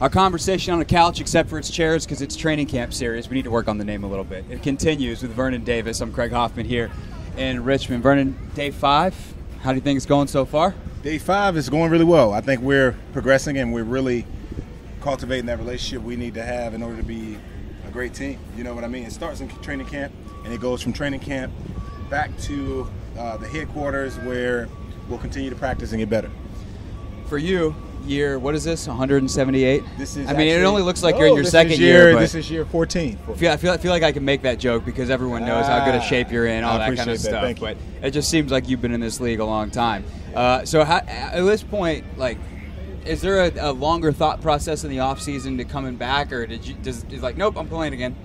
Our conversation on the couch, except for its chairs, because it's training camp series. We need to work on the name a little bit. It continues with Vernon Davis. I'm Craig Hoffman here in Richmond. Vernon, day 5. How do you think it's going so far? Day 5 is going really well. I think we're progressing and we're really cultivating that relationship we need to have in order to be a great team. You know what I mean? It starts in training camp and it goes from training camp back to the headquarters where we'll continue to practice and get better. For you, year, what is this, 178? This is it only looks like you're in your second year. But this is year 14. I feel like I can make that joke because everyone knows how good a shape you're in, all that kind of stuff. But it just seems like you've been in this league a long time. So at this point, is there a longer thought process in the off season to coming back, or is nope, I'm playing again?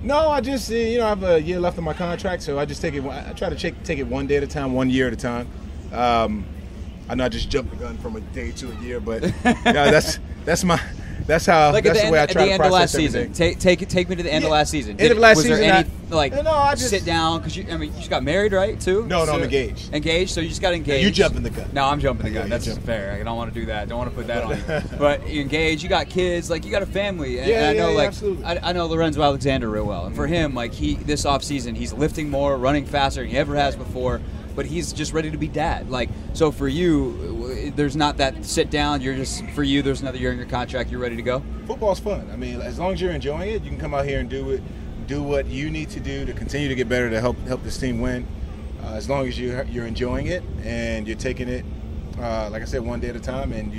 No, I just I have a year left on my contract, so I just take it. I try to take it one day at a time, 1 year at a time. I know I just jumped the gun from a day to a year, but that's the way I try to process at the end of last everything. season. Take me to the end of last season. End of last season. Was there any sit down because you just got married, right? Too. No, I'm engaged. Engaged, so you just got engaged. You jumping the gun. No, I'm jumping the gun. That's just fair. I don't want to do that. Don't want to put that on you. But you engaged. You got kids. You got a family. And I know, absolutely. I know Lorenzo Alexander real well, and for him, this off season, he's lifting more, running faster than he ever has before. But he's just ready to be dad. So for you, there's not that sit down. For you, there's another year in your contract. You're ready to go. Football's fun. As long as you're enjoying it, you can come out here and do what you need to do to continue to get better to help this team win. As long as you're enjoying it and you're taking it, like I said, one day at a time, and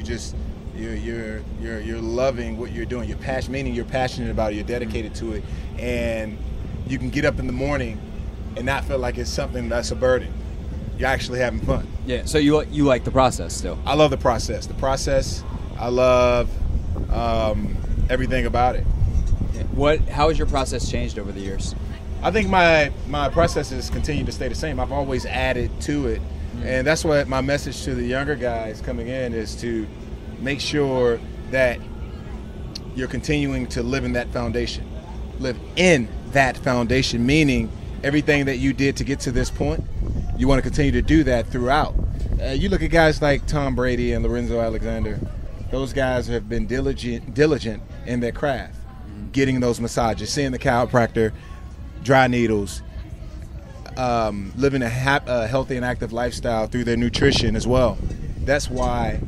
you're loving what you're doing. You're passionate about it. You're dedicated to it, and you can get up in the morning and not feel like it's something that's a burden. You're actually having fun. Yeah. So you like the process still? I love the process. I love everything about it. How has your process changed over the years? I think my processes continue to stay the same. I've always added to it, and that's what my message to the younger guys coming in is to make sure that you're continuing to live in that foundation. Live in that foundation, meaning everything that you did to get to this point, you want to continue to do that throughout. You look at guys like Tom Brady and Lorenzo Alexander. Those guys have been diligent in their craft, getting those massages, seeing the chiropractor, dry needles, living a healthy and active lifestyle through their nutrition as well. That's why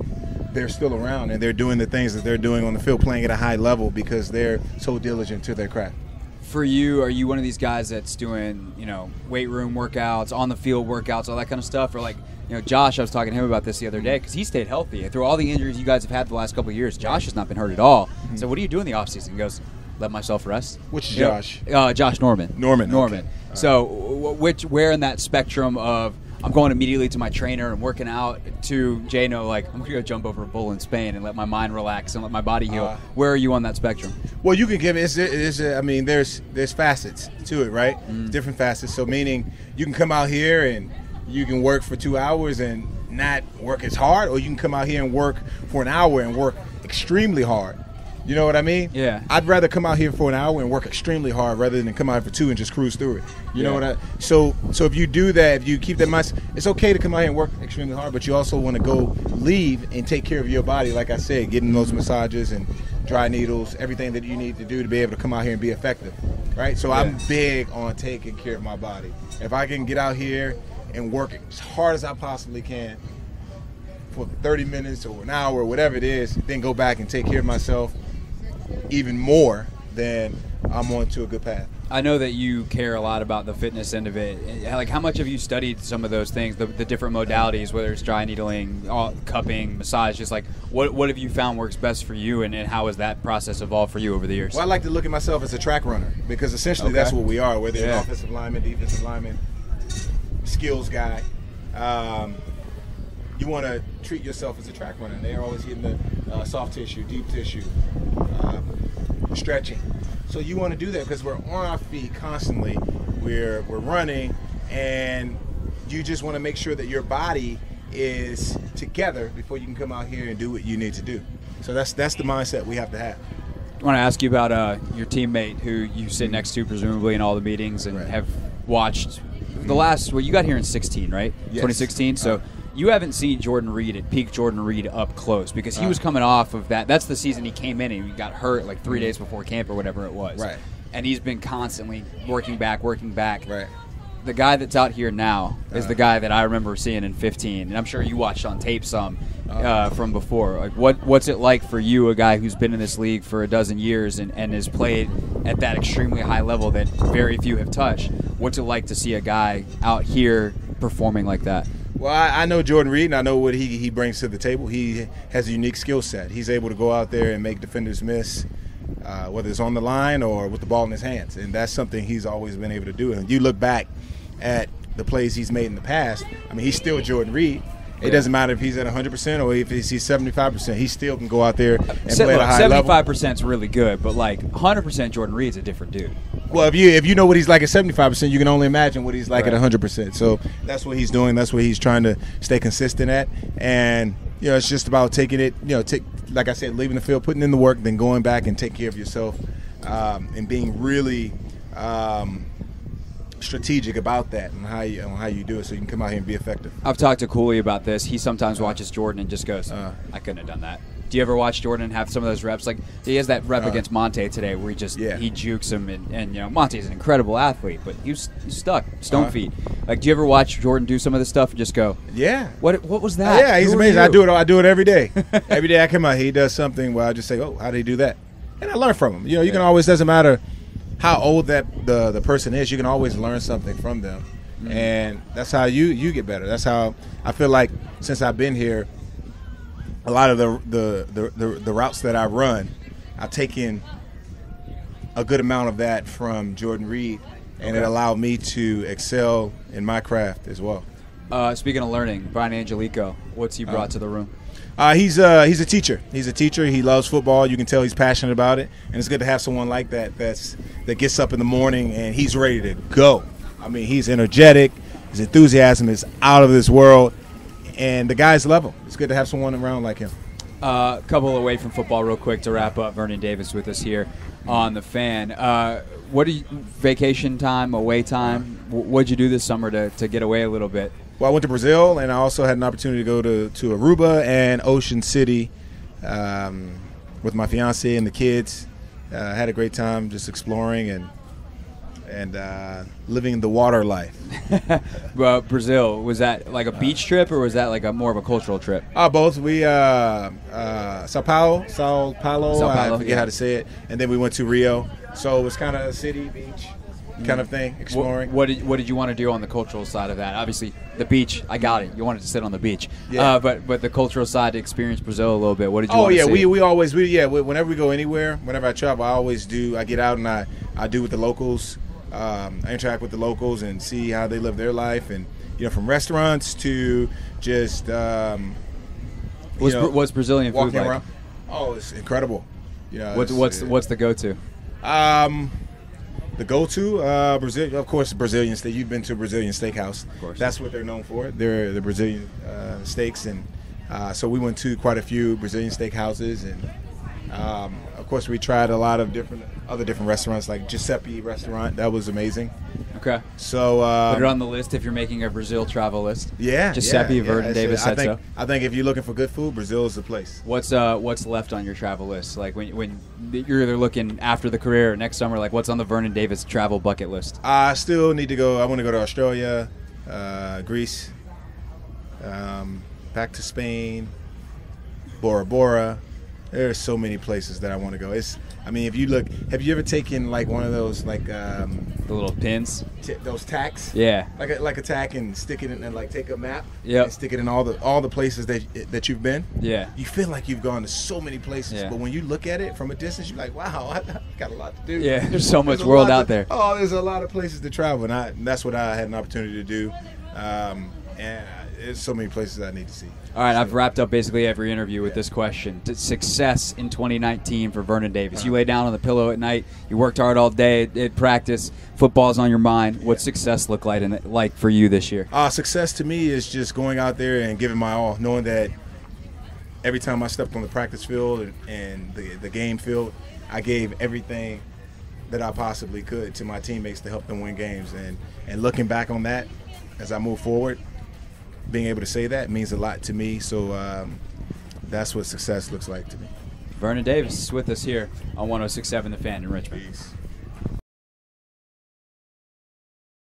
they're still around and they're doing the things that they're doing on the field, playing at a high level because they're so diligent to their craft. For you, are you one of these guys that's doing, weight room workouts, on the field workouts, all that kind of stuff? Or Josh, I was talking to him about this the other day because he stayed healthy. Through all the injuries you guys have had the last couple of years, Josh has not been hurt at all. So what do you do in the offseason? He goes, let myself rest. Which Josh? Josh Norman. Norman. Okay. So where in that spectrum of I'm going immediately to my trainer and working out to Jano, I'm going to go jump over a bull in Spain and let my mind relax and let my body heal. Where are you on that spectrum? Well, you can give it. There's facets to it, right? Different facets. So meaning you can come out here and you can work for 2 hours and not work as hard, or you can come out here and work for an hour and work extremely hard. You know what I mean? Yeah. I'd rather come out here for an hour and work extremely hard rather than come out for 2 and just cruise through it. You know what So if you do that, if you keep that mindset, it's okay to come out here and work extremely hard, but you also want to go leave and take care of your body. Like I said, getting those massages and dry needles, everything that you need to do to be able to come out here and be effective, right? So I'm big on taking care of my body. If I can get out here and work as hard as I possibly can for 30 minutes or an hour or whatever it is, then go back and take care of myself even more, then I'm on to a good path. I know that you care a lot about the fitness end of it. How much have you studied some of those things, the different modalities, whether it's dry needling, cupping, massage, just what have you found works best for you, and how has that process evolved for you over the years? Well, I like to look at myself as a track runner because essentially that's what we are, whether you're an offensive lineman, defensive lineman, skills guy. You want to treat yourself as a track runner. They're always hitting the soft tissue, deep tissue, stretching. So you want to do that because we're on our feet constantly. We're running, and you just want to make sure that your body is together before you can come out here and do what you need to do. So that's the mindset we have to have. I want to ask you about your teammate who you sit next to presumably in all the meetings and have watched the last. Well, you got here in 16, right? Yes. 2016. So you haven't seen Jordan Reed at peak Jordan Reed up close because he was coming off of that. That's the season he came in and he got hurt like 3 days before camp or whatever it was. Right. And he's been constantly working back. Right. The guy that's out here now is the guy that I remember seeing in 15, and I'm sure you watched on tape some from before. Like, what's it like for you, a guy who's been in this league for a dozen years and has played at that extremely high level that very few have touched? What's it like to see a guy out here performing like that? Well, I know Jordan Reed, and I know what he brings to the table. He has a unique skill set. He's able to go out there and make defenders miss, whether it's on the line or with the ball in his hands, and that's something he's always been able to do. And you look back at the plays he's made in the past, I mean, he's still Jordan Reed. It doesn't matter if he's at 100% or if he's 75%. He still can go out there and play at a high level. 75% is really good, but like 100% Jordan Reed's a different dude. Well, if you know what he's like at 75%, you can only imagine what he's like at 100%. So that's what he's doing. That's what he's trying to stay consistent at. And it's just about taking it. Like I said, leaving the field, putting in the work, then going back and take care of yourself, and being really strategic about that and how you do it so you can come out here and be effective. I've talked to Cooley about this. He sometimes watches Jordan and just goes, I couldn't have done that. Do you ever watch Jordan have some of those reps? Like, he has that rep against Monte today where he jukes him, and Monte's an incredible athlete, but he's stuck, stone feet. Like, do you ever watch Jordan do some of this stuff and just go, what was that? Yeah, he's amazing. I do it every day. Every day I come out, he does something where I just say, how did he do that? And I learn from him. You can always, doesn't matter how old that the person is, you can always learn something from them. Mm-hmm. And that's how you get better. That's how I feel like since I've been here, a lot of the routes that I run, I've taken a good amount of that from Jordan Reed, and it allowed me to excel in my craft as well. Speaking of learning, Brian Angelico, what's he brought to the room? He's a teacher. He's a teacher. He loves football. You can tell he's passionate about it, and it's good to have someone like that that gets up in the morning and he's ready to go. I mean, he's energetic. His enthusiasm is out of this world, and the guy's level. It's good to have someone around like him. Couple away from football real quick to wrap up. Vernon Davis with us here on The Fan. What do you, vacation time, away time, what'd you do this summer to get away a little bit? Well, I went to Brazil, and I also had an opportunity to go to Aruba and Ocean City with my fiance and the kids. I had a great time just exploring and living the water life. Well, Brazil, was that like a beach trip or was that like more of a cultural trip? Both. We Sao Paulo, I forget how to say it, and then we went to Rio. So it was kind of a city, beach kind of thing, exploring. What did you want to do on the cultural side of that? Obviously, the beach, I got it. You wanted to sit on the beach. Yeah. But the cultural side, to experience Brazil a little bit, what did you want to see? We always whenever we go anywhere, whenever I travel, I get out and I do with the locals. I interact with the locals and see how they live their life, and from restaurants to just what's Brazilian food like? Around. Oh, it's incredible. What's the go-to? The go-to Brazil, of course, Brazilian steak. You've been to a Brazilian steakhouse. Of course. That's what they're known for. They're the Brazilian steaks, and so we went to quite a few Brazilian steakhouses, and of course we tried a lot of other different restaurants, like Giuseppe restaurant. That was amazing. Okay. So put it on the list if you're making a Brazil travel list. Yeah. Giuseppe, Vernon Davis said so. I think if you're looking for good food, Brazil is the place. What's left on your travel list? Like when you're either looking after the career or next summer, like what's on the Vernon Davis travel bucket list? I still need to go. I want to go to Australia, Greece, back to Spain, Bora Bora. There are so many places that I want to go. If you look, have you ever taken like one of those like the little pins, those tacks? Yeah, like a tack and stick it in and like take a map. Yeah, and stick it in all the places that you've been. Yeah, you feel like you've gone to so many places, but when you look at it from a distance, you're like, wow, I got a lot to do. Yeah, there's so much world out there. Oh, there's a lot of places to travel, and that's what I had an opportunity to do. And there's so many places I need to see. All right, I've wrapped up basically every interview with this question. Success in 2019 for Vernon Davis. You lay down on the pillow at night. You worked hard all day at practice. Football's on your mind. What's success look like for you this year? Success to me is just going out there and giving my all, knowing that every time I stepped on the practice field and the game field, I gave everything that I possibly could to my teammates to help them win games. And looking back on that as I move forward, being able to say that means a lot to me. So that's what success looks like to me. Vernon Davis is with us here on 106.7 The Fan in Richmond. Peace.